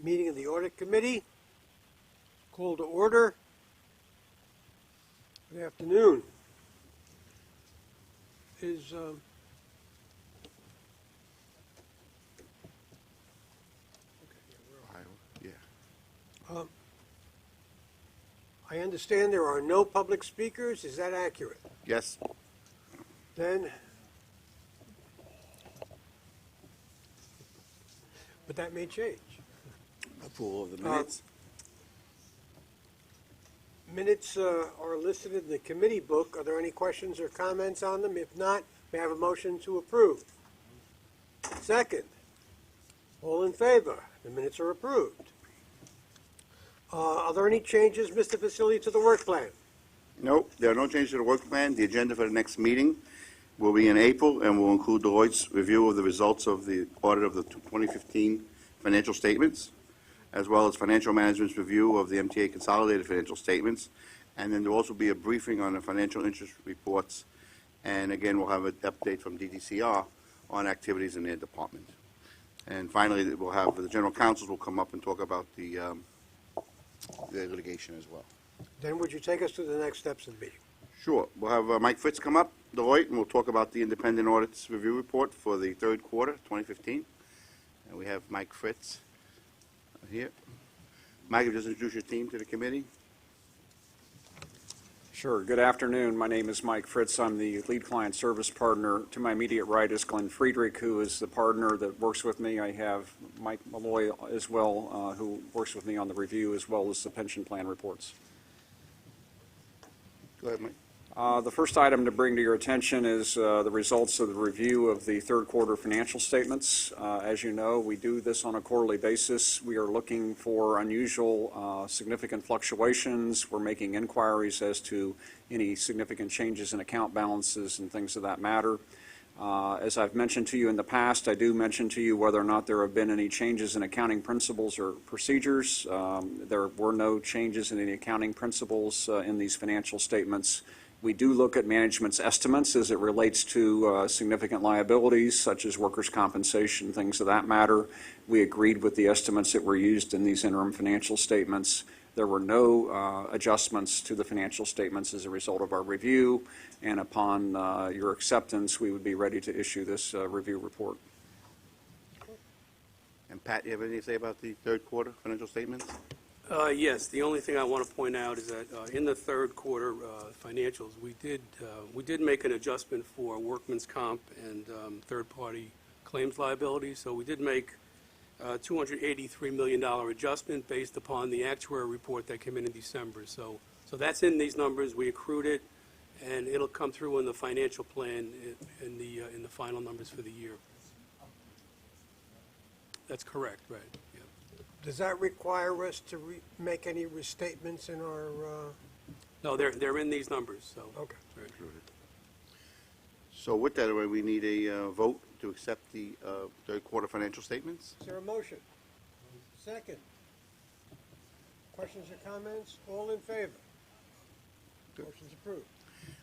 Meeting of the Audit Committee. Call to order. Good afternoon. I understand there are no public speakers. Is that accurate? Yes. Then, but that may change. Approval of the minutes. Minutes are listed in the committee book. Are there any questions or comments on them? If not, may I have a motion to approve? Second. All in favor? The minutes are approved. Are there any changes, Mr. Vasili, to the work plan? Nope, there are no changes to the work plan. The agenda for the next meeting will be in April and will include Deloitte's review of the results of the audit of the 2015 financial statements, as well as financial management's review of the MTA consolidated financial statements. And then there will also be a briefing on the financial interest reports. And again, we'll have an update from DDCR on activities in their department. And finally, we'll have the general counsels will come up and talk about the litigation as well. Then would you take us to the next steps of the meeting? Sure. We'll have Mike Fritz come up, Deloitte, and we'll talk about the independent audits review report for the third quarter, 2015. And we have Mike Fritz here. Mike, just introduce your team to the committee. Sure. Good afternoon. My name is Mike Fritz. I'm the lead client service partner. To my immediate right is Glenn Friedrich, who is the partner that works with me. I have Mike Malloy as well, who works with me on the review as well as the pension plan reports. Go ahead, Mike. The first item to bring to your attention is the results of the review of the third quarter financial statements. As you know, we do this on a quarterly basis. We are looking for unusual significant fluctuations. We're making inquiries as to any significant changes in account balances and things of that matter. As I've mentioned to you in the past, I do mention to you whether or not there have been any changes in accounting principles or procedures. There were no changes in any accounting principles in these financial statements. We do look at management's estimates as it relates to significant liabilities, such as workers' compensation, things of that matter. We agreed with the estimates that were used in these interim financial statements. There were no adjustments to the financial statements as a result of our review, and upon your acceptance, we would be ready to issue this review report. And Pat, you have anything to say about the third quarter financial statements? Yes, the only thing I want to point out is that in the third quarter financials, we did make an adjustment for workman's comp and third-party claims liability. So we did make a $283 million adjustment based upon the actuary report that came in December. So that's in these numbers. We accrued it, and it'll come through in the financial plan in the final numbers for the year. That's correct, right? Yeah. Does that require us to make any restatements in our? No, they're in these numbers. So Okay. right. So with that, we need a vote to accept the third quarter financial statements. Is there a motion? Second. Questions or comments? All in favor? Good. Motion's approved.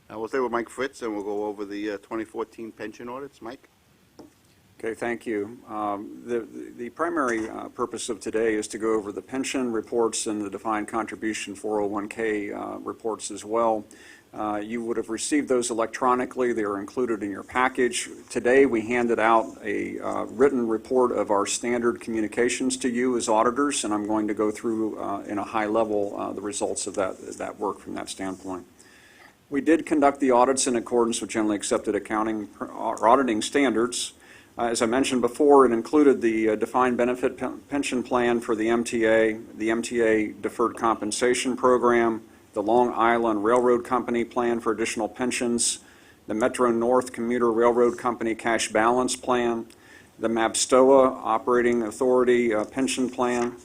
We'll stay with Mike Fritz, and we'll go over the 2014 pension audits. Mike? Okay, thank you. The primary purpose of today is to go over the pension reports and the defined contribution 401k reports as well. You would have received those electronically. They are included in your package. Today we handed out a written report of our standard communications to you as auditors, and I'm going to go through in a high level the results of that work from that standpoint. We did conduct the audits in accordance with generally accepted accounting or auditing standards. As I mentioned before, it included the defined benefit pension plan for the MTA Deferred Compensation Program, the Long Island Railroad Company plan for additional pensions, the Metro North Commuter Railroad Company cash balance plan, the MABSTOA Operating Authority pension plan,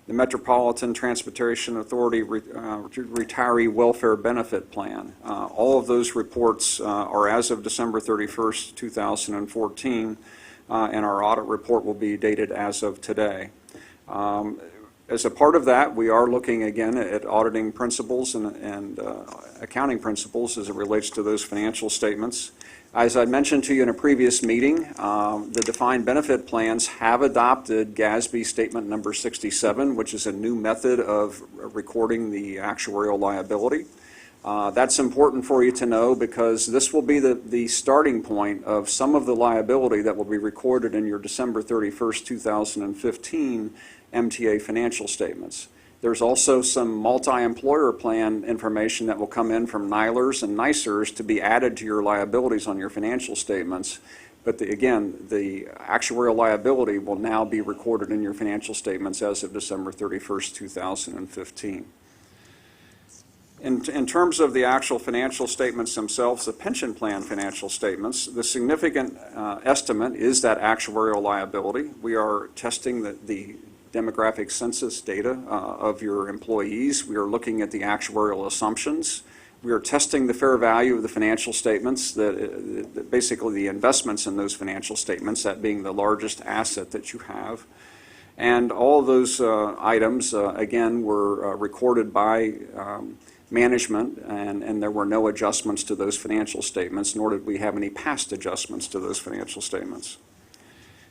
the Metropolitan Transportation Authority Retiree Welfare Benefit Plan. All of those reports are as of December 31st, 2014. And our audit report will be dated as of today. As a part of that, we are looking again at auditing principles and accounting principles as it relates to those financial statements. As I mentioned to you in a previous meeting, the defined benefit plans have adopted GASB Statement Number 67, which is a new method of recording the actuarial liability. That's important for you to know because this will be the starting point of some of the liability that will be recorded in your December 31st, 2015 MTA financial statements. There's also some multi-employer plan information that will come in from NILers and NICers to be added to your liabilities on your financial statements. But again, the actuarial liability will now be recorded in your financial statements as of December 31st, 2015. In terms of the actual financial statements themselves, the pension plan financial statements, the significant estimate is that actuarial liability. We are testing the demographic census data of your employees. We are looking at the actuarial assumptions. We are testing the fair value of the financial statements, basically the investments in those financial statements, that being the largest asset that you have. And all of those items, again, were recorded by management, and there were no adjustments to those financial statements, nor did we have any past adjustments to those financial statements.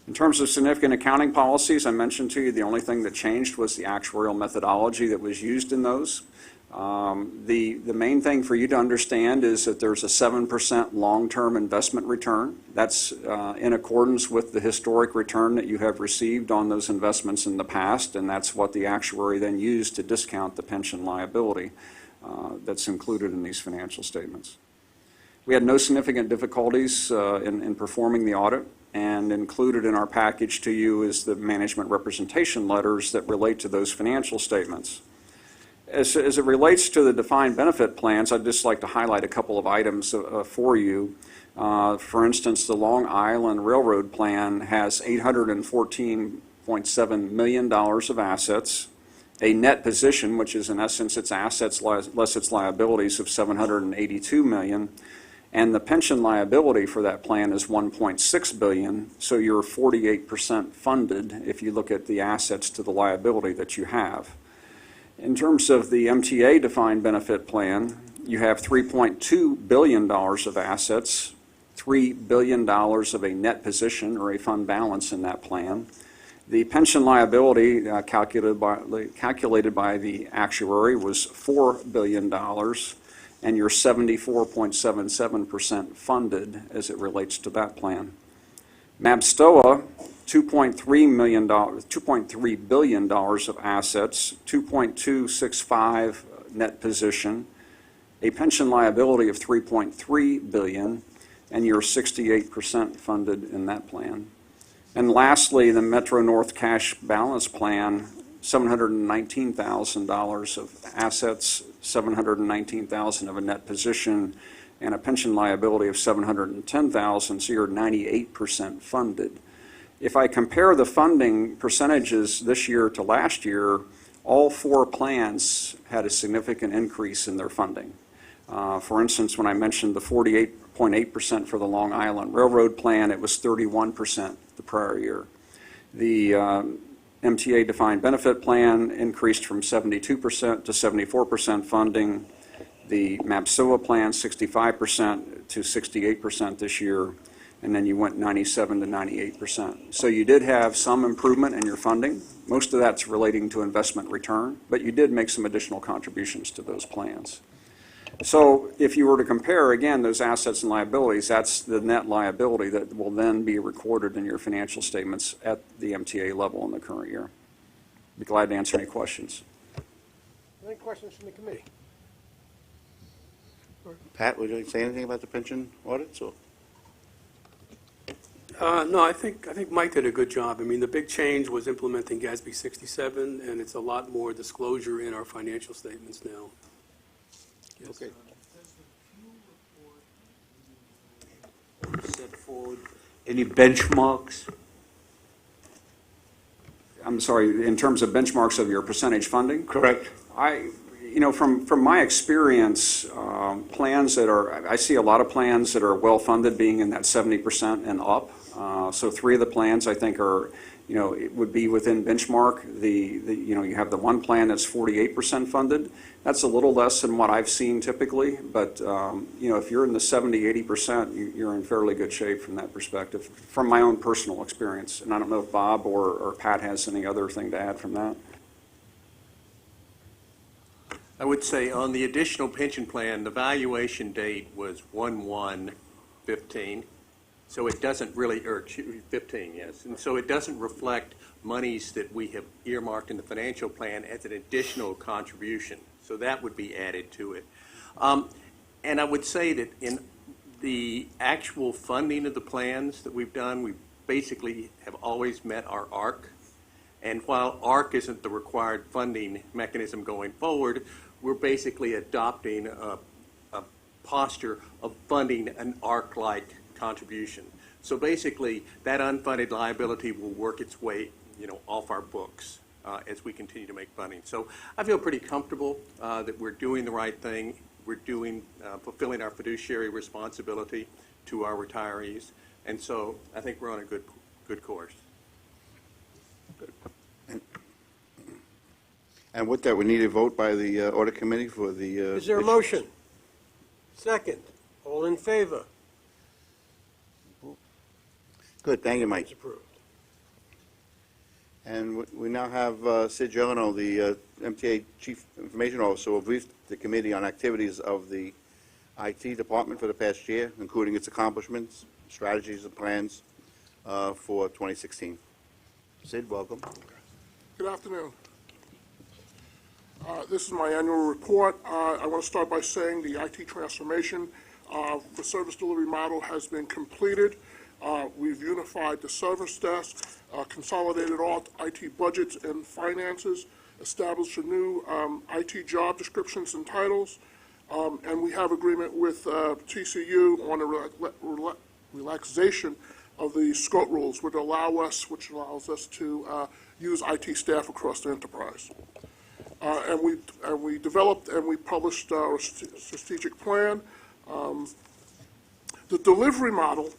In terms of significant accounting policies, I mentioned to you the only thing that changed was the actuarial methodology that was used in those. The main thing for you to understand is that there's a 7% long-term investment return. That's in accordance with the historic return that you have received on those investments in the past, and that's what the actuary then used to discount the pension liability that's included in these financial statements. We had no significant difficulties in performing the audit, and included in our package to you is the management representation letters that relate to those financial statements. As it relates to the defined benefit plans, I'd just like to highlight a couple of items for you. For instance, the Long Island Railroad plan has $814.7 million of assets, a net position, which is in essence its assets less its liabilities, of $782 million. And the pension liability for that plan is $1.6 billion, so you're 48% funded if you look at the assets to the liability that you have. In terms of the MTA defined benefit plan, you have $3.2 billion of assets, $3 billion of a net position or a fund balance in that plan. The pension liability calculated by the actuary was $4 billion. And you're 74.77% funded as it relates to that plan. MABSTOA, $2.3 billion of assets, 2.265 net position, a pension liability of $3.3 billion, and you're 68% funded in that plan. And lastly, the Metro North Cash Balance Plan, $719,000 of assets, $719,000 of a net position, and a pension liability of $710,000, so you're 98% funded. If I compare the funding percentages this year to last year, all four plans had a significant increase in their funding. For instance, when I mentioned the 48.8% for the Long Island Railroad plan, it was 31% the prior year. The MTA defined benefit plan increased from 72% to 74% funding. The MABSTOA plan, 65% to 68% this year, and then you went 97 to 98%. So you did have some improvement in your funding. Most of that's relating to investment return, but you did make some additional contributions to those plans. So if you were to compare, again, those assets and liabilities, that's the net liability that will then be recorded in your financial statements at the MTA level in the current year. Be glad to answer any questions. Any questions from the committee? Pat, would you like to say anything about the pension audits? Or? No, I think Mike did a good job. I mean, the big change was implementing GASB 67, and it's a lot more disclosure in our financial statements now. Yes. Okay. Set forward any benchmarks? I'm sorry, in terms of benchmarks of your percentage funding? Correct. From my experience, plans that are, I see a lot of plans that are well-funded being in that 70% and up. So 3 of the plans I think are it would be within benchmark. You have the one plan that's 48% funded. That's a little less than what I've seen typically, but, if you're in the 70, 80%, you're in fairly good shape from that perspective, from my own personal experience. And I don't know if Bob or Pat has any other thing to add from that. I would say on the additional pension plan, the valuation date was 1/1/15, so it doesn't really, or 15, yes. And so it doesn't reflect monies that we have earmarked in the financial plan as an additional contribution. So that would be added to it. And I would say that in the actual funding of the plans that we've done, we basically have always met our ARC. And while ARC isn't the required funding mechanism going forward, we're basically adopting a posture of funding an ARC-like contribution. So basically, that unfunded liability will work its way, off our books as we continue to make funding. So I feel pretty comfortable that we're doing the right thing. We're fulfilling our fiduciary responsibility to our retirees. And so I think we're on a good course. And with that, we need a vote by the Audit Committee for the... Is there a motion? Second. All in favor? Good, thank you, Mike. It's approved. And we now have Sid Gelano, the MTA Chief Information Officer, will brief the committee on activities of the IT department for the past year, including its accomplishments, strategies, and plans for 2016. Sid, welcome. Good afternoon. This is my annual report. I want to start by saying the IT transformation for service delivery model has been completed. We've unified the service desk, consolidated all IT budgets and finances, established a new IT job descriptions and titles, and we have agreement with TCU on a relaxation of the scope rules, which allows us to use IT staff across the enterprise. And we developed and we published our strategic plan. The delivery model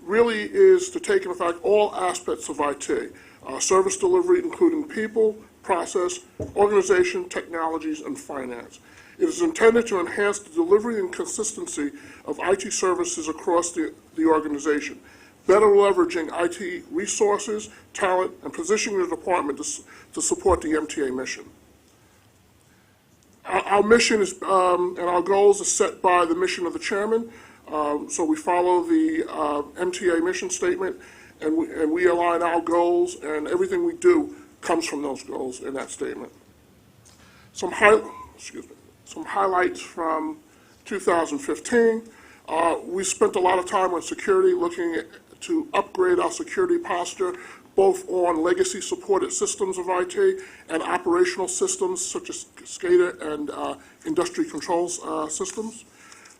really is to take into effect all aspects of IT, service delivery, including people, process, organization, technologies, and finance. It is intended to enhance the delivery and consistency of IT services across the organization, better leveraging IT resources, talent, and positioning the department to support the MTA mission. Our mission is, and our goals are set by the mission of the chairman. So we follow the MTA mission statement, and we align our goals, and everything we do comes from those goals in that statement. Some highlights from 2015. We spent a lot of time on security, looking to upgrade our security posture, both on legacy supported systems of IT and operational systems such as SCADA and industry controls systems.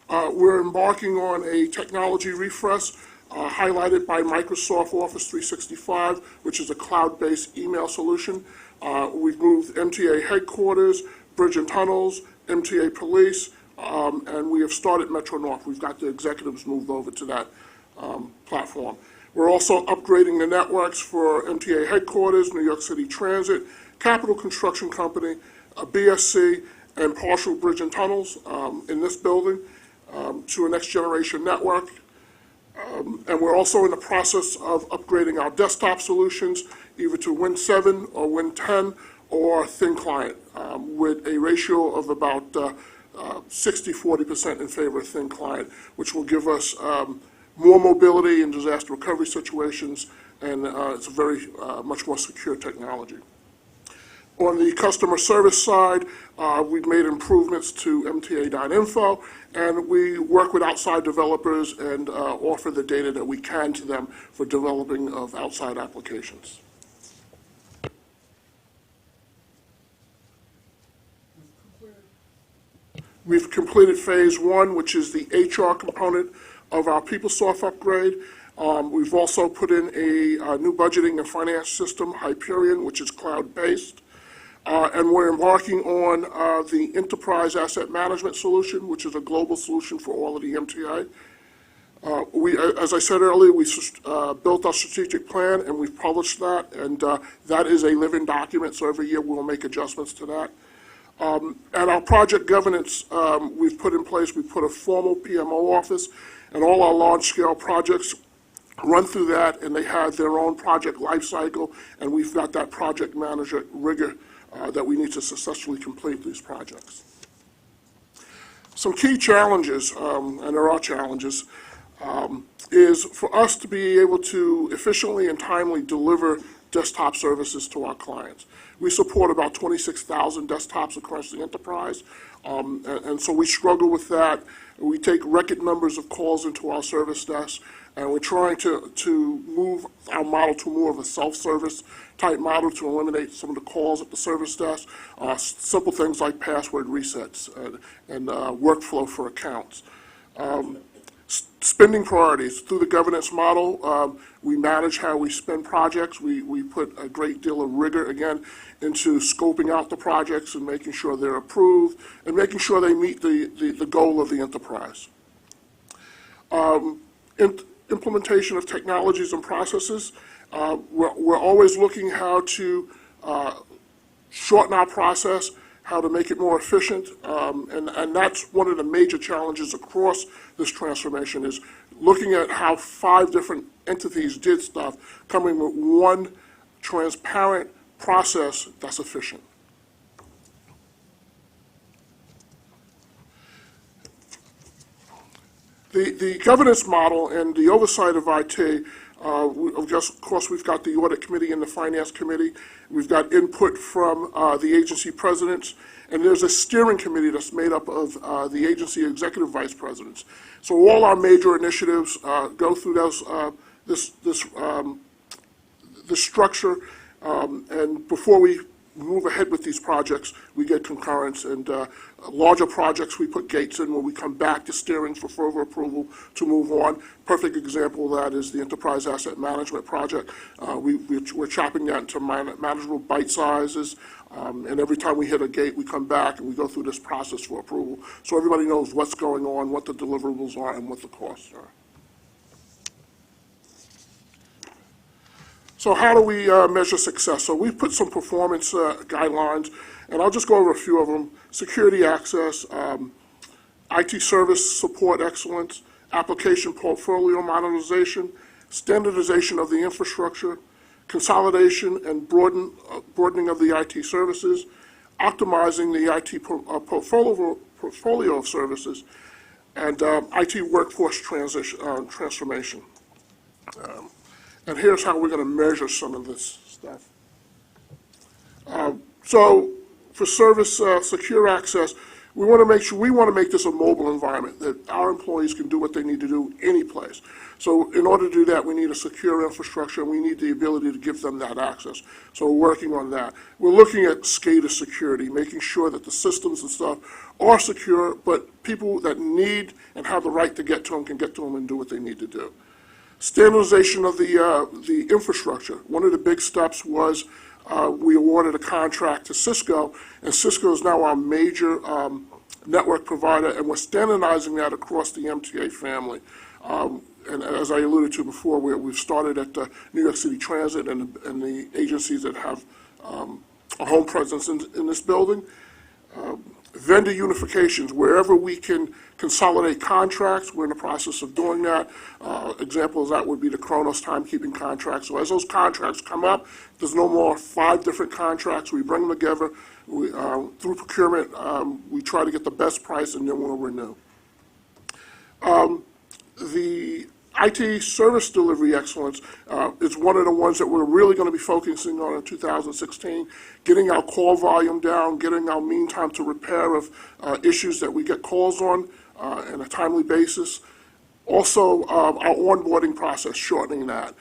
We're embarking on a technology refresh highlighted by Microsoft Office 365, which is a cloud-based email solution. We've moved MTA headquarters, bridge and tunnels, MTA police, and we have started Metro North. We've got the executives moved over to that platform. We're also upgrading the networks for MTA headquarters, New York City Transit, Capital Construction Company, BSC, and Partial Bridge and Tunnels in this building to a next generation network. And we're also in the process of upgrading our desktop solutions either to Win 7 or Win 10 or thin client with a ratio of about 60-40% in favor of thin client, which will give us more mobility in disaster recovery situations, and it's a very much more secure technology. On the customer service side, we've made improvements to MTA.info, and we work with outside developers and offer the data that we can to them for developing of outside applications. We've completed phase 1, which is the HR component of our PeopleSoft upgrade. We've also put in a new budgeting and finance system, Hyperion, which is cloud-based. And we're embarking on the enterprise asset management solution, which is a global solution for all of the MTA. As I said earlier, we built our strategic plan, and we've published that, and that is a living document, so every year we'll make adjustments to that. And our project governance, we've put in place, we put a formal PMO office, and all our large-scale projects run through that, and they have their own project life cycle, and we've got that project manager rigor that we need to successfully complete these projects. Some key challenges, and there are challenges, is for us to be able to efficiently and timely deliver desktop services to our clients. We support about 26,000 desktops across the enterprise, and so we struggle with that. We take record numbers of calls into our service desk, and we're trying to move our model to more of a self-service type model to eliminate some of the calls at the service desk, simple things like password resets and workflow for accounts. Spending priorities. Through the governance model, we manage how we spend projects. We put a great deal of rigor, again, into scoping out the projects and making sure they're approved and making sure they meet the goal of the enterprise. Implementation of technologies and processes. We're always looking how to shorten our process, how to make it more efficient, and that's one of the major challenges across this transformation is looking at how 5 different entities did stuff, coming with one transparent process that's efficient. The governance model and the oversight of IT, of course, we've got the Audit Committee and the Finance Committee. We've got input from the agency presidents, and there's a steering committee that's made up of the agency executive vice presidents. So all our major initiatives go through this structure, and before we move ahead with these projects, we get concurrence, and larger projects we put gates in where we come back to steering for further approval to move on. Perfect example of that is the Enterprise Asset Management Project. We're chopping that into manageable bite sizes, and every time we hit a gate, we come back and we go through this process for approval. So everybody knows what's going on, what the deliverables are, and what the costs are. So how do we measure success? So we've put some performance guidelines, and I'll just go over a few of them. Security access, IT service support excellence, application portfolio modernization, standardization of the infrastructure, consolidation and broadening of the IT services, optimizing the IT portfolio of services, and IT workforce transformation. And here's how we're going to measure some of this stuff. So for service secure access, we want to make this a mobile environment that our employees can do what they need to do any place. So in order to do that, we need a secure infrastructure, and we need the ability to give them that access. So we're working on that. We're looking at SCADA security, making sure that the systems and stuff are secure, but people that need and have the right to get to them can get to them and do what they need to do. Standardization of the infrastructure. One of the big steps was we awarded a contract to Cisco, and Cisco is now our major network provider, and we're standardizing that across the MTA family. And as I alluded to before, we've started at New York City Transit and the agencies that have a home presence in this building. Vendor unifications, wherever we can consolidate contracts, we're in the process of doing that. Examples of that would be the Kronos timekeeping contracts. So as those contracts come up, there's no more 5 different contracts. We bring them together. Through procurement, we try to get the best price, and then we'll renew. The IT service delivery excellence is one of the ones that we're really going to be focusing on in 2016, getting our call volume down, getting our mean time to repair of issues that we get calls on a timely basis. Also, our onboarding process, shortening that.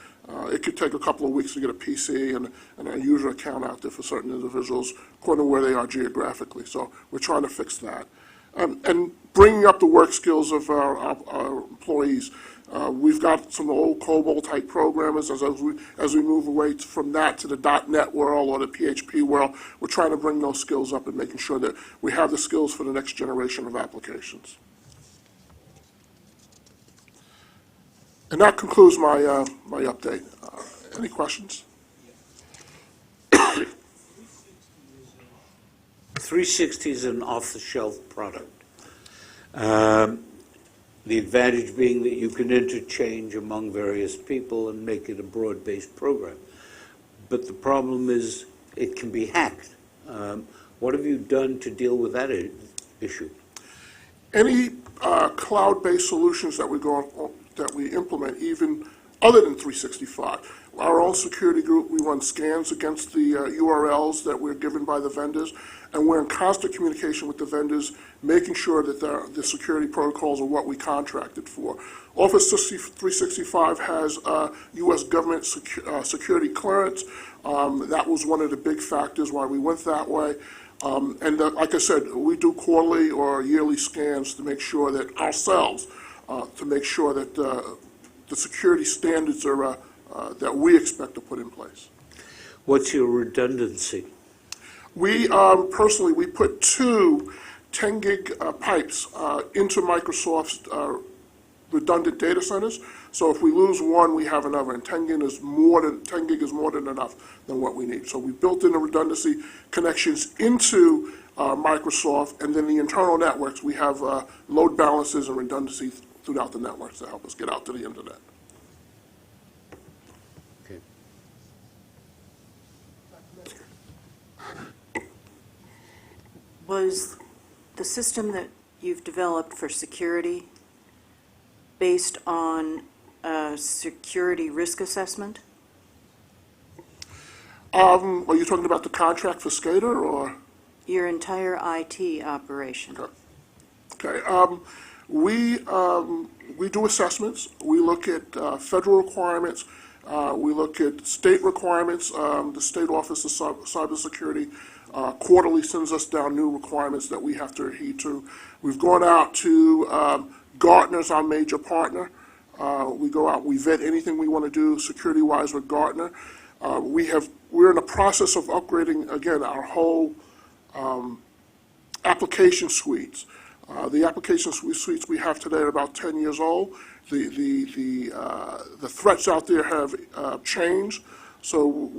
It could take a couple of weeks to get a PC and a user account out there for certain individuals, according to where they are geographically. So we're trying to fix that. And bringing up the work skills of our employees. We've got some old COBOL-type programmers. As we move away from that to the .NET world or the PHP world, we're trying to bring those skills up and making sure that we have the skills for the next generation of applications. And that concludes my, my update. Any questions? 360 is an off-the-shelf product. The advantage being that you can interchange among various people and make it a broad-based program. But the problem is it can be hacked. What have you done to deal with that issue? Any cloud-based solutions that we implement, even other than 365, our own security group, we run scans against the URLs that we're given by the vendors, and we're in constant communication with the vendors, making sure that the security protocols are what we contracted for. Office 365 has U.S. government security clearance. That was one of the big factors why we went that way. And like I said, we do quarterly or yearly scans to make sure that ourselves, to make sure that the security standards are that we expect to put in place. What's your redundancy? We personally, we put two 10 gig pipes into Microsoft's redundant data centers. So if we lose one, we have another, and 10 gig is more than enough than what we need. So we built in the redundancy connections into Microsoft, and then the internal networks, we have load balances and redundancy throughout the networks to help us get out to the internet. Okay. Was the system that you've developed for security based on a security risk assessment? Are you talking about the contract for SCADA, or? Your entire IT operation? Okay. We do assessments. We look at federal requirements. We look at state requirements. The State Office of Cybersecurity quarterly sends us down new requirements that we have to adhere to. We've gone out to Gartner's our major partner. We go out, we vet anything we want to do security-wise with Gartner. We're in the process of upgrading, again, our whole application suites. The application suites we have today are about 10 years old. The threats out there have changed. So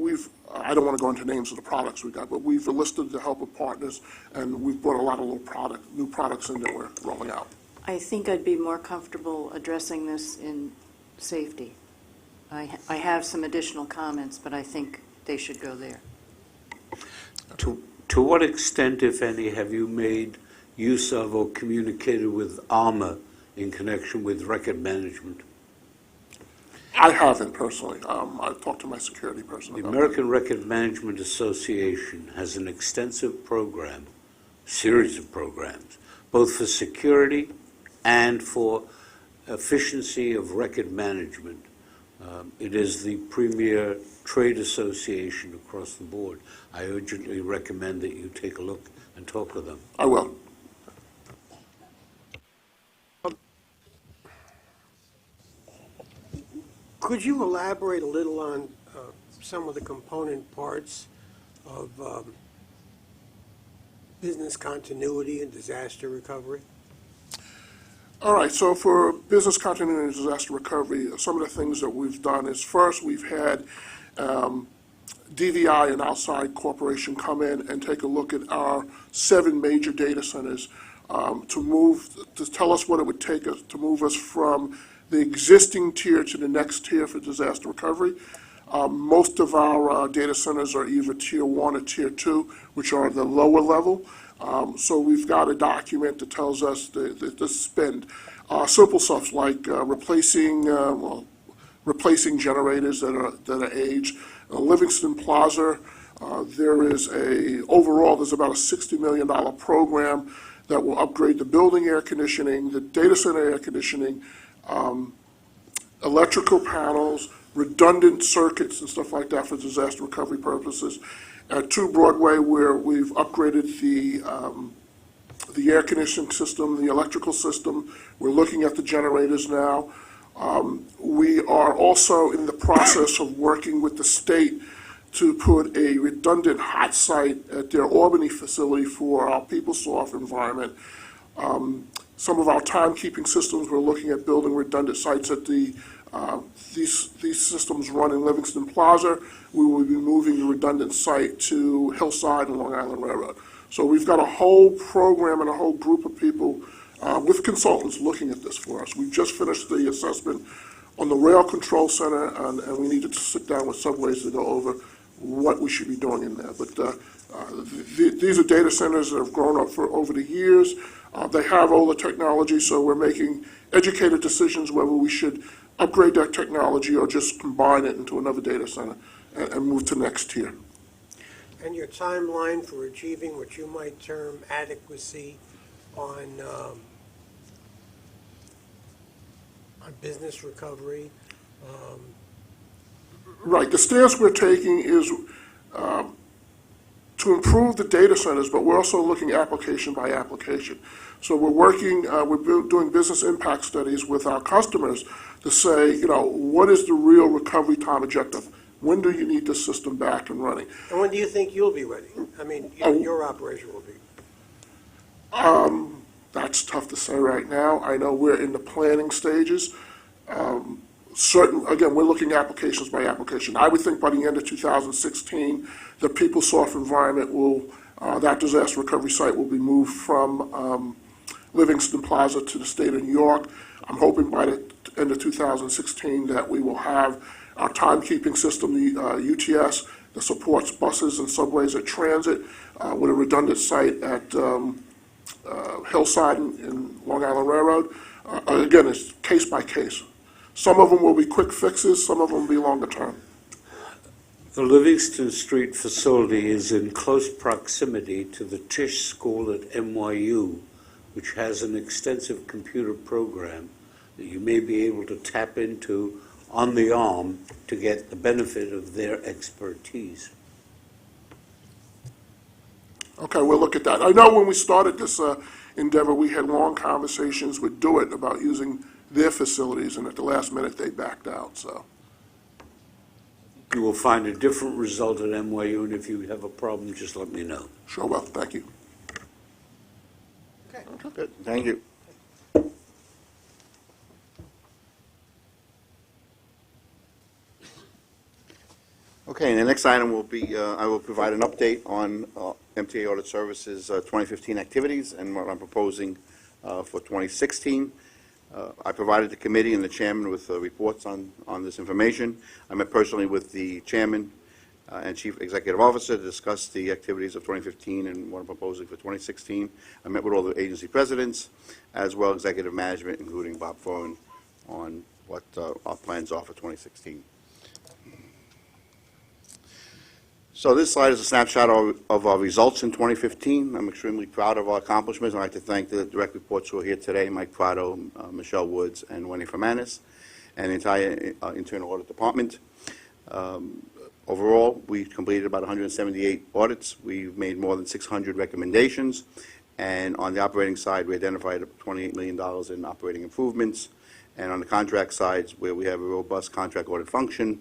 I don't want to go into names of the products we got, but we've enlisted the help of partners, and we've brought a lot of new products in that we're rolling out. I think I'd be more comfortable addressing this in safety. I have some additional comments, but I think they should go there. To what extent, if any, have you made use of or communicated with ARMA in connection with record management? I haven't personally. I've talked to my security person The about American Record Management Association has an extensive program, series of programs, both for security and for efficiency of record management. It is the premier trade association across the board. I urgently recommend that you take a look and talk with them. I will. Could you elaborate a little on some of the component parts of business continuity and disaster recovery? All right, so for business continuity and disaster recovery, some of the things that we've done is, first, we've had DVI, an outside corporation, come in and take a look at our 7 major data centers to tell us what it would take us to move us from the existing tier to the next tier for disaster recovery. Most of our data centers are either tier 1 or tier 2, which are the lower level. So we've got a document that tells us the spend. Simple stuff like replacing generators that are aged. Livingston Plaza, there's about a $60 million program that will upgrade the building air conditioning, the data center air conditioning, electrical panels, redundant circuits and stuff like that for disaster recovery purposes. At 2 Broadway, where we've upgraded the air conditioning system, the electrical system, we're looking at the generators now. We are also in the process of working with the state to put a redundant hot site at their Albany facility for our PeopleSoft environment. Some of our timekeeping systems, we're looking at building redundant sites at the These systems run in Livingston Plaza. We will be moving the redundant site to Hillside and Long Island Railroad. So we've got a whole program and a whole group of people with consultants looking at this for us. We've just finished the assessment on the Rail Control Center, and we needed to sit down with Subways to go over what we should be doing in there. But these are data centers that have grown up for over the years. They have all the technology, so we're making educated decisions whether we should upgrade that technology or just combine it into another data center and move to next tier. And your timeline for achieving what you might term adequacy on business recovery? Right. The stance we're taking is to improve the data centers, but we're also looking application by application. So we're doing business impact studies with our customers to say, what is the real recovery time objective? When do you need the system back and running? And when do you think you'll be ready? I mean, your operation will be. That's tough to say right now. I know we're in the planning stages. Again, we're looking applications by application. I would think by the end of 2016, the PeopleSoft environment that disaster recovery site will be moved from Livingston Plaza to the state of New York. I'm hoping by the end of 2016 that we will have our timekeeping system, the UTS, that supports buses and subways at transit, with a redundant site at Hillside and Long Island Railroad. Again, it's case by case. Some of them will be quick fixes, some of them will be longer term. The Livingston Street facility is in close proximity to the Tisch School at NYU, which has an extensive computer program that you may be able to tap into on the arm to get the benefit of their expertise. Okay, we'll look at that. I know when we started this endeavor, we had long conversations with DeWitt about using their facilities, and at the last minute, they backed out, so. You will find a different result at NYU, and if you have a problem, just let me know. Sure will, thank you. Okay. Good, thank you. Okay, and the next item will be, I will provide an update on MTA Audit Services 2015 activities and what I'm proposing for 2016. I provided the committee and the chairman with reports on this information. I met personally with the chairman and chief executive officer to discuss the activities of 2015 and what I'm proposing for 2016. I met with all the agency presidents, as well as executive management, including Bob Foran, on what our plans are for 2016. So this slide is a snapshot of our results in 2015. I'm extremely proud of our accomplishments. I'd like to thank the direct reports who are here today, Mike Prado, Michelle Woods, and Wendy Fermanis, and the entire internal audit department. Overall, we completed about 178 audits. We've made more than 600 recommendations. And on the operating side, we identified $28 million in operating improvements. And on the contract sides, where we have a robust contract audit function,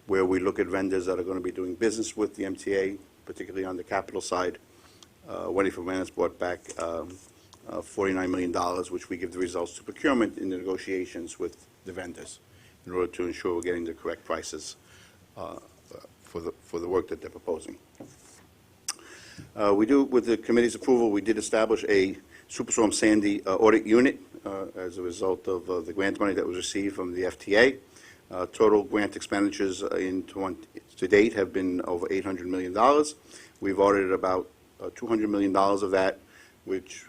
where we look at vendors that are going to be doing business with the MTA, particularly on the capital side. Wendy Fermanis brought back $49 million, which we give the results to procurement in the negotiations with the vendors in order to ensure we're getting the correct prices for the work that they're proposing. With the committee's approval, we did establish a Superstorm Sandy audit unit as a result of the grant money that was received from the FTA. Total grant expenditures to date have been over $800 million. We've audited about $200 million of that, which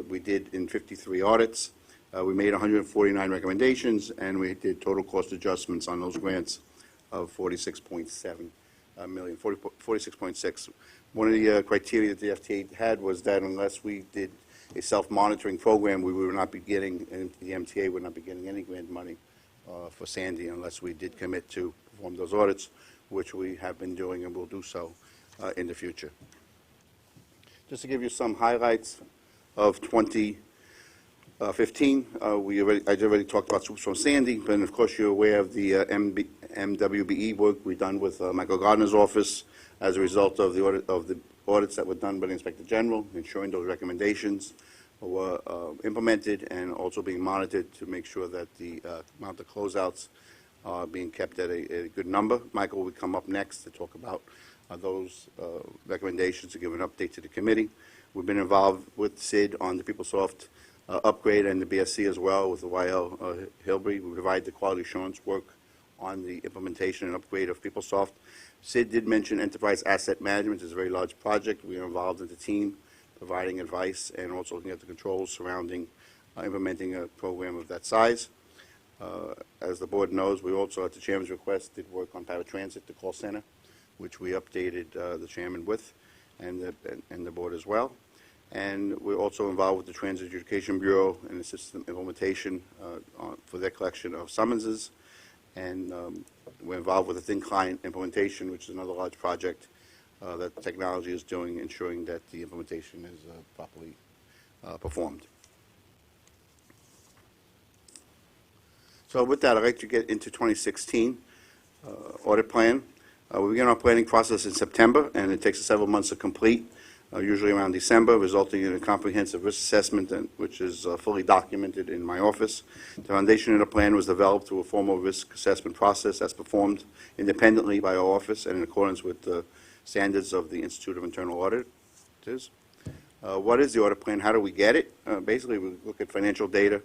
we did in 53 audits. We made 149 recommendations, and we did total cost adjustments on those grants of $46.7 million, 46.6. One of the criteria that the FTA had was that unless we did a self-monitoring program, we would not be getting, and the MTA would not be getting any grant money for Sandy unless we did commit to perform those audits, which we have been doing and will do so in the future. Just to give you some highlights of 2015, I already talked about Superstorm Sandy, but of course you're aware of the MWBE work we've done with Michael Gardner's office as a result of the audits that were done by the Inspector General, ensuring those recommendations were implemented and also being monitored to make sure that the amount of closeouts being kept at a good number. Michael will come up next to talk about those recommendations, to give an update to the committee. We've been involved with Sid on the PeopleSoft upgrade and the BSC as well with the YL Hilbury. We provide the quality assurance work on the implementation and upgrade of PeopleSoft. Sid did mention enterprise asset management is a very large project. We are involved in the team, providing advice and also looking at the controls surrounding implementing a program of that size. As the board knows, we also, at the chairman's request, did work on paratransit, the call center, which we updated the chairman with, and the board as well. And we're also involved with the Transit Adjudication Bureau and the system implementation for their collection of summonses. And we're involved with the thin client implementation, which is another large project that technology is doing, ensuring that the implementation is properly performed. So with that, I'd like to get into 2016 audit plan. We begin our planning process in September, and it takes us several months to complete, usually around December, resulting in a comprehensive risk assessment, which is fully documented in my office. The foundation of the plan was developed through a formal risk assessment process that's performed independently by our office and in accordance with the standards of the Institute of Internal Auditors. What is the audit plan? How do we get it? Basically, we look at financial data,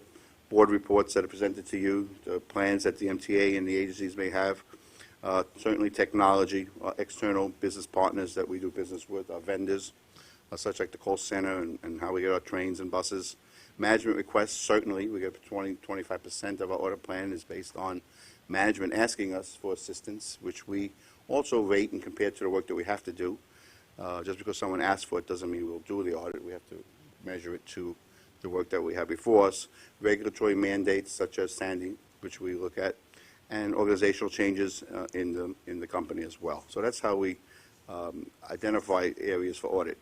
board reports that are presented to you, the plans that the MTA and the agencies may have, certainly technology, external business partners that we do business with, our vendors, such like the call center and how we get our trains and buses. Management requests, certainly, we get 20-25% of our audit plan is based on management asking us for assistance, which we also rate and compare to the work that we have to do. Just because someone asks for it doesn't mean we'll do the audit. We have to measure it to the work that we have before us. Regulatory mandates such as Sandy, which we look at, and organizational changes in the company as well. So that's how we identify areas for audit.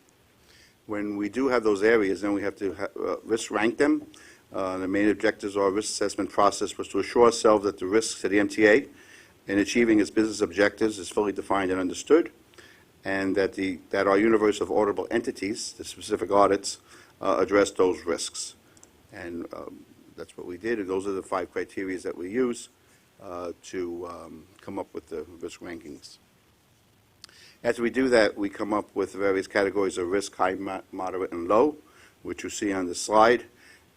When we do have those areas, then we have to risk rank them. The main objectives of our risk assessment process was to assure ourselves that the risks to the MTA in achieving its business objectives is fully defined and understood, and that our universe of auditable entities, the specific audits, address those risks. And that's what we did, and those are the 5 criteria that we use to come up with the risk rankings. After we do that, we come up with various categories of risk, high, moderate, and low, which you see on the slide.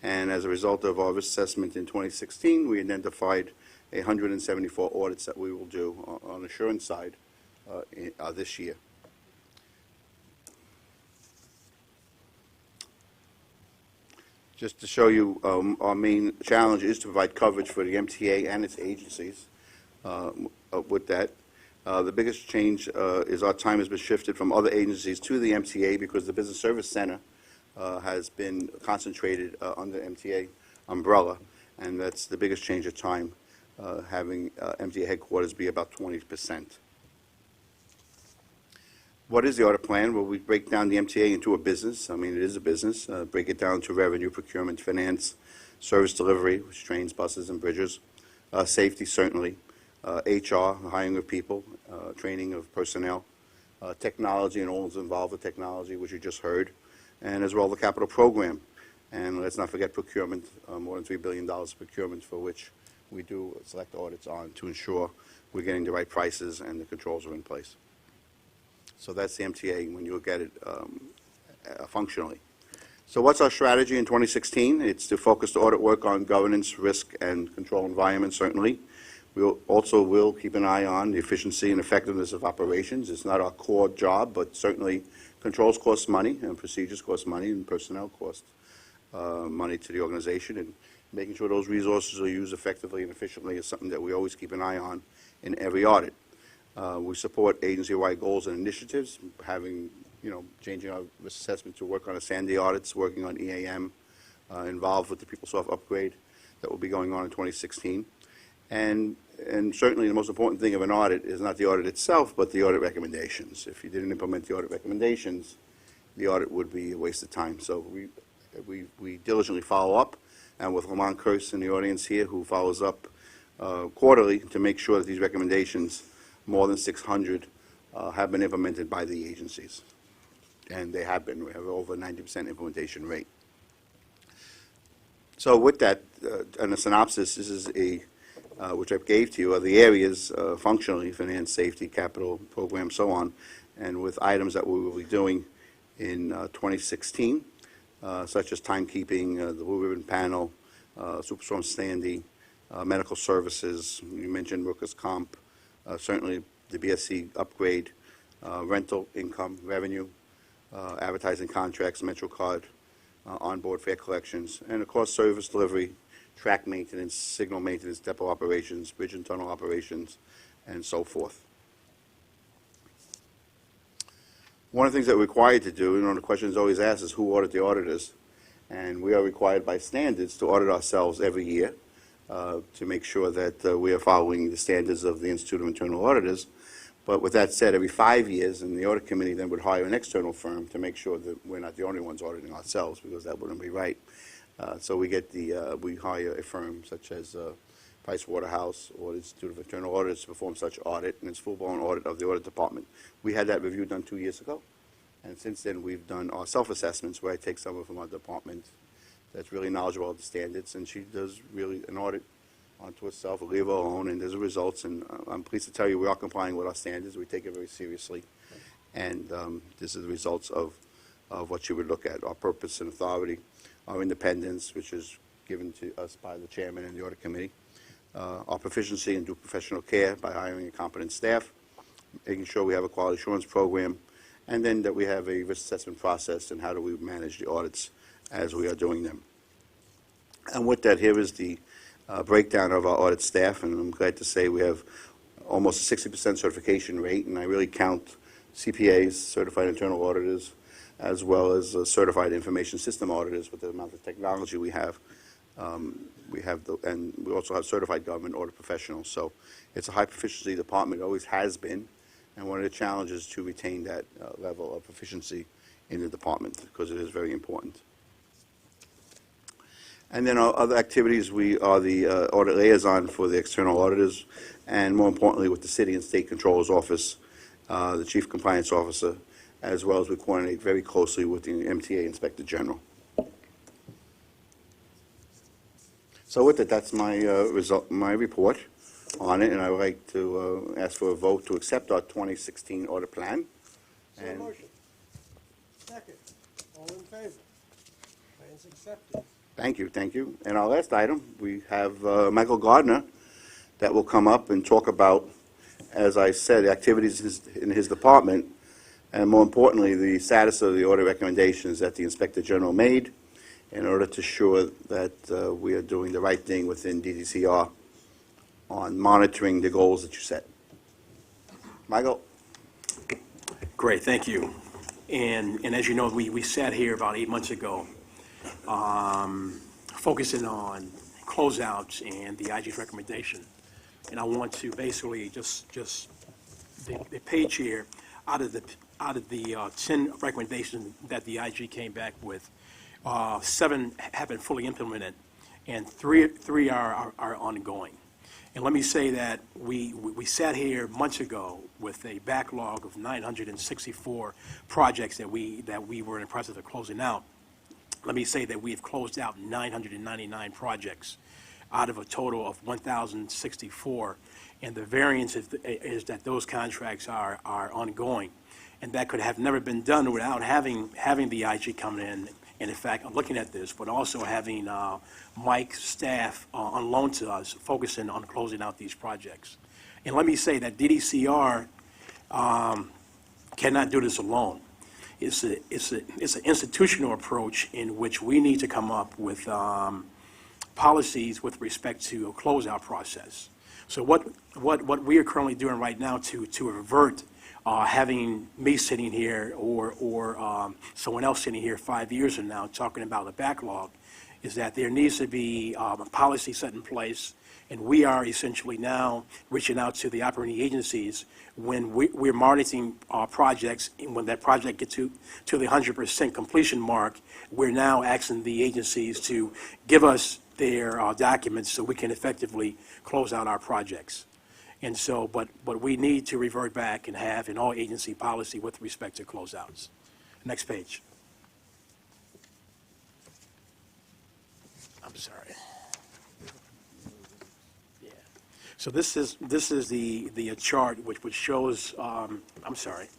And as a result of our risk assessment in 2016, we identified 174 audits that we will do on the assurance side this year. Just to show you, our main challenge is to provide coverage for the MTA and its agencies with that. The biggest change is our time has been shifted from other agencies to the MTA because the Business Service Center has been concentrated under MTA umbrella, and that's the biggest change of time, having MTA headquarters be about 20%. What is the audit plan? Well, we break down the MTA into a business. I mean, it is a business. Break it down to revenue, procurement, finance, service delivery, which trains, buses, and bridges, safety, certainly, HR, hiring of people, training of personnel, technology and all that's involved with technology, which you just heard, and as well the capital program. And let's not forget procurement, more than $3 billion of procurement for which we do select audits on to ensure we're getting the right prices and the controls are in place. So that's the MTA when you look at it functionally. So what's our strategy in 2016? It's to focus the audit work on governance, risk, and control environment, certainly. We also will keep an eye on the efficiency and effectiveness of operations. It's not our core job, but certainly controls cost money, and procedures cost money, and personnel cost money to the organization. And making sure those resources are used effectively and efficiently is something that we always keep an eye on in every audit. We support agency-wide goals and initiatives, having, changing our risk assessment to work on a Sandy audits, working on EAM, involved with the PeopleSoft upgrade that will be going on in 2016. And certainly the most important thing of an audit is not the audit itself, but the audit recommendations. If you didn't implement the audit recommendations, the audit would be a waste of time. So we diligently follow up, and with Lamont Kurse in the audience here, who follows up quarterly to make sure that these recommendations, more than 600, have been implemented by the agencies. And they have been. We have over 90% implementation rate. So with that, and a synopsis, this is a which I gave to you, are the areas functionally, finance, safety, capital, program, so on, and with items that we will be doing in 2016, such as timekeeping, the Blue Ribbon Panel, Superstorm Sandy, medical services, you mentioned workers' comp, certainly the BSC upgrade, rental income, revenue, advertising contracts, MetroCard, onboard fare collections, and of course, service delivery, track maintenance, signal maintenance, depot operations, bridge and tunnel operations, and so forth. One of the things that we're required to do, the question is always asked, is who audit the auditors? And we are required by standards to audit ourselves every year to make sure that we are following the standards of the Institute of Internal Auditors. But with that said, every 5 years, and the audit committee then would hire an external firm to make sure that we're not the only ones auditing ourselves, because that wouldn't be right. So we hire a firm such as Pricewaterhouse or the Institute of Internal Auditors to perform such audit, and it's full-blown audit of the audit department. We had that review done 2 years ago, and since then we've done our self-assessments where I take someone from our department that's really knowledgeable of the standards, and she does really an audit onto herself, a leave her alone, and there's results, and I'm pleased to tell you we are complying with our standards. We take it very seriously, and this is the results of what you would look at, our purpose and authority, our independence, which is given to us by the chairman and the audit committee, our proficiency in due professional care by hiring a competent staff, making sure we have a quality assurance program, and then that we have a risk assessment process and how do we manage the audits as we are doing them. And with that, here is the breakdown of our audit staff, and I'm glad to say we have almost a 60% certification rate, and I really count CPAs, certified internal auditors, as well as certified information system auditors with the amount of technology we have. And we also have certified government audit professionals. So it's a high proficiency department, it always has been, and one of the challenges to retain that level of proficiency in the department, because it is very important. And then our other activities, we are the audit liaison for the external auditors, and more importantly with the City and State Controller's Office, the Chief Compliance Officer, as well as we coordinate very closely with the MTA Inspector General. So with that, that's my my report on it, and I would like to ask for a vote to accept our 2016 audit plan. So motion. Second. All in favor? Plan's accepted. Thank you, thank you. And our last item, we have Michael Gardner that will come up and talk about, as I said, activities in his department, and more importantly, the status of the audit recommendations that the Inspector General made in order to ensure that we are doing the right thing within DDCR on monitoring the goals that you set. Michael? Great, thank you. And as you know, we sat here about 8 months ago focusing on closeouts and the IG's recommendation. And I want to basically just the page here, out of the 10 recommendations that the IG came back with, 7 have been fully implemented, and three are ongoing. And let me say that we sat here months ago with a backlog of 964 projects that we were in the process of closing out. Let me say that we have closed out 999 projects out of a total of 1,064, and the variance is that those contracts are ongoing, and that could have never been done without having the IG come in. And in fact, I'm looking at this, but also having Mike's staff on loan to us, focusing on closing out these projects. And let me say that DDCR cannot do this alone. It's an institutional approach in which we need to come up with policies with respect to a closeout process. So what we are currently doing right now to avert having me sitting here or someone else sitting here 5 years from now talking about a backlog is that there needs to be a policy set in place, and we are essentially now reaching out to the operating agencies when we're monitoring projects, and when that project gets to the 100% completion mark, we're now asking the agencies to give us their documents so we can effectively close out our projects. And so, but we need to revert back and have an all-agency policy with respect to closeouts. Next page. I'm sorry. Yeah. So this is the chart which shows, I'm sorry.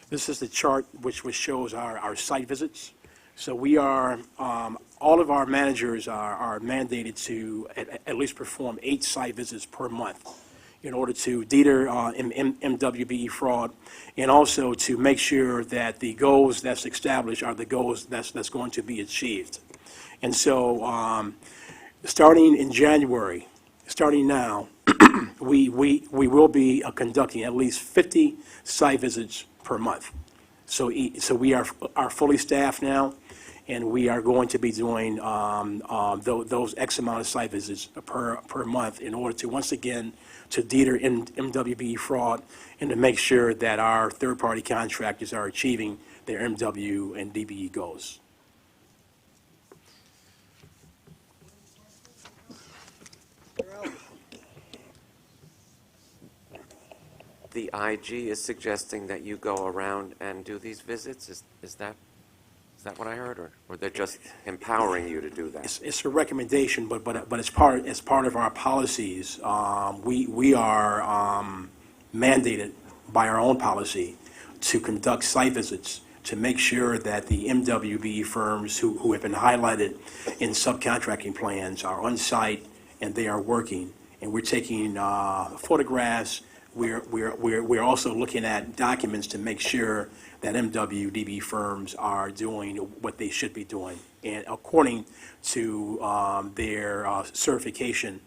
This is the chart which shows our site visits. So we are, all of our managers are mandated to at least perform 8 site visits per month in order to deter MWBE fraud, and also to make sure that the goals that's established are the goals that's going to be achieved. And so, starting in January, starting now, we will be conducting at least 50 site visits per month. So we are fully staffed now, and we are going to be doing those X amount of site visits per month in order to, once again, to deter MWBE fraud and to make sure that our third-party contractors are achieving their MW and DBE goals. The IG is suggesting that you go around and do these visits? Is that what I heard, or they're just empowering you to do that? It's a recommendation, but it's part of our policies. We are mandated by our own policy to conduct site visits to make sure that the MWBE firms who have been highlighted in subcontracting plans are on site and they are working. And we're taking photographs. We're also looking at documents to make sure that MWDB firms are doing what they should be doing, and according to their certification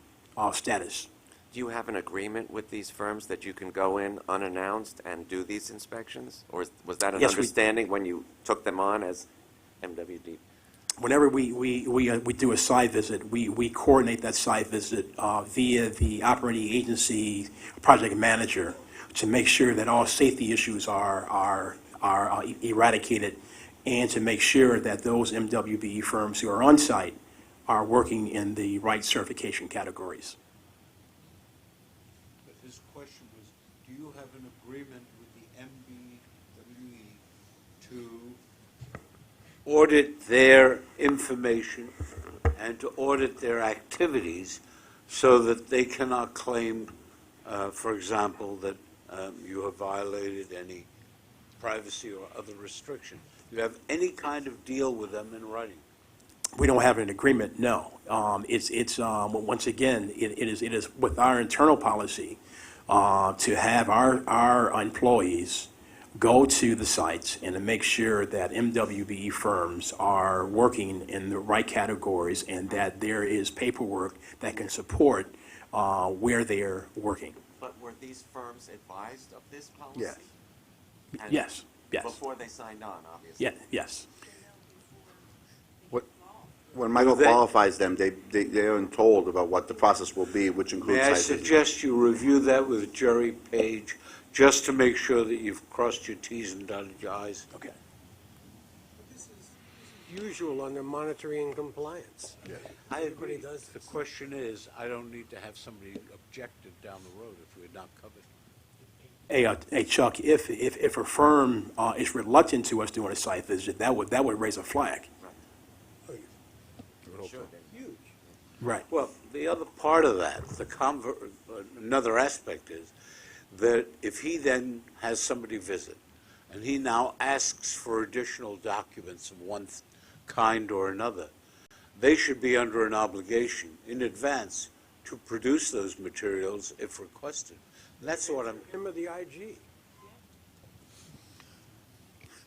status. Do you have an agreement with these firms that you can go in unannounced and do these inspections? Or was that an understanding when you took them on as MWD? Whenever we do a site visit, we coordinate that site visit via the operating agency project manager to make sure that all safety issues are eradicated, and to make sure that those MWBE firms who are on site are working in the right certification categories. But his question was, do you have an agreement with the MBWE to audit their information and to audit their activities so that they cannot claim, for example, that you have violated any privacy or other restriction? You have any kind of deal with them in writing? We don't have an agreement, no. It's once again, it is with our internal policy to have our employees go to the sites and to make sure that MWBE firms are working in the right categories and that there is paperwork that can support where they're working. But were these firms advised of this policy? Yes. And Yes, yes. Before they signed on, obviously? Yeah, yes. When Michael They- qualifies them, they are told about what the process will be, which includes May I site visits. suggest you review that with Jerry Page, just to make sure that you've crossed your Ts and dotted your Is? Okay. This is usual under monitoring and compliance. I Everybody agree. does The this. question is, I don't need to have somebody objective down the road if we're not covered. Hey, Chuck, if a firm is reluctant to us doing a site visit, that would raise a flag. Sure. Huge. Right. Well, the other part of that, another aspect is that if he then has somebody visit, and he now asks for additional documents of one kind or another, they should be under an obligation in advance to produce those materials if requested. That's what I'm, Him or the IG.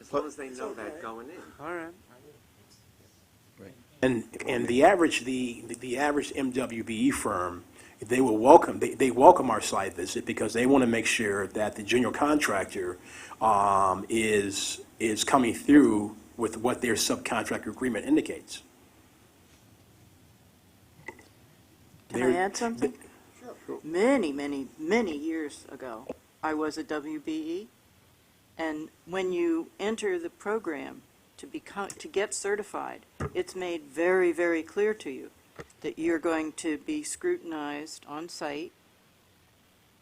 As long as they know that going in. all right. And the average MWBE firm, they welcome our site visit because they want to make sure that the general contractor is coming through with what their subcontractor agreement indicates. Can I add something? Many years ago, I was a WBE, and when you enter the program to get certified, it's made very, very clear to you that you're going to be scrutinized on site,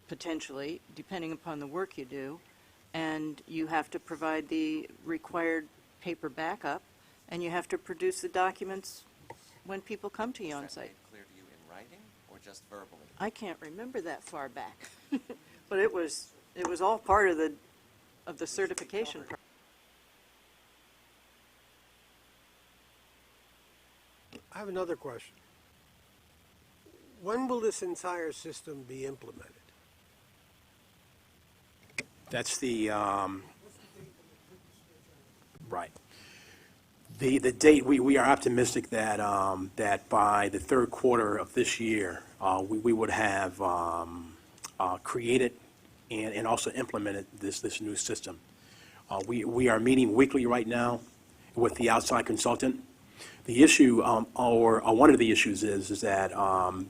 potentially, depending upon the work you do, and you have to provide the required paper backup, and you have to produce the documents when people come to you on Is that site. made clear to you in writing, just verbally? I can't remember that far back, but it was all part of the certification. I have another question. When will this entire system be implemented? That's the, right. The date, we are optimistic that, that by the third quarter of this year, we would have created and also implemented this new system. We are meeting weekly right now with the outside consultant. The issue, or one of the issues is that,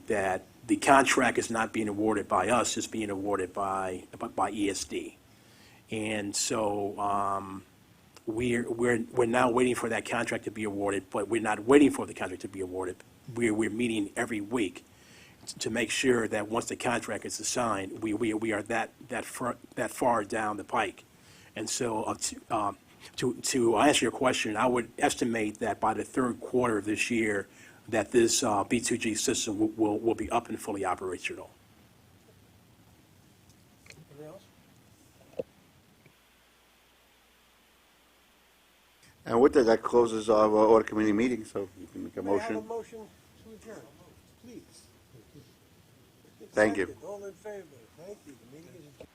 that the contract is not being awarded by us, it's being awarded by ESD. And so we're now waiting for that contract to be awarded, but we're not waiting for the contract to be awarded. We're meeting every week to make sure that once the contract is assigned, we are that far down the pike. And so to answer your question, I would estimate that by the third quarter of this year, that this B2G system will be up and fully operational. Anything else? And with that closes our audit committee meeting, so you can make a May I have a motion. motion to adjourn? Please. Thank you. Second. All in favor? Thank you. The meeting is adjourned.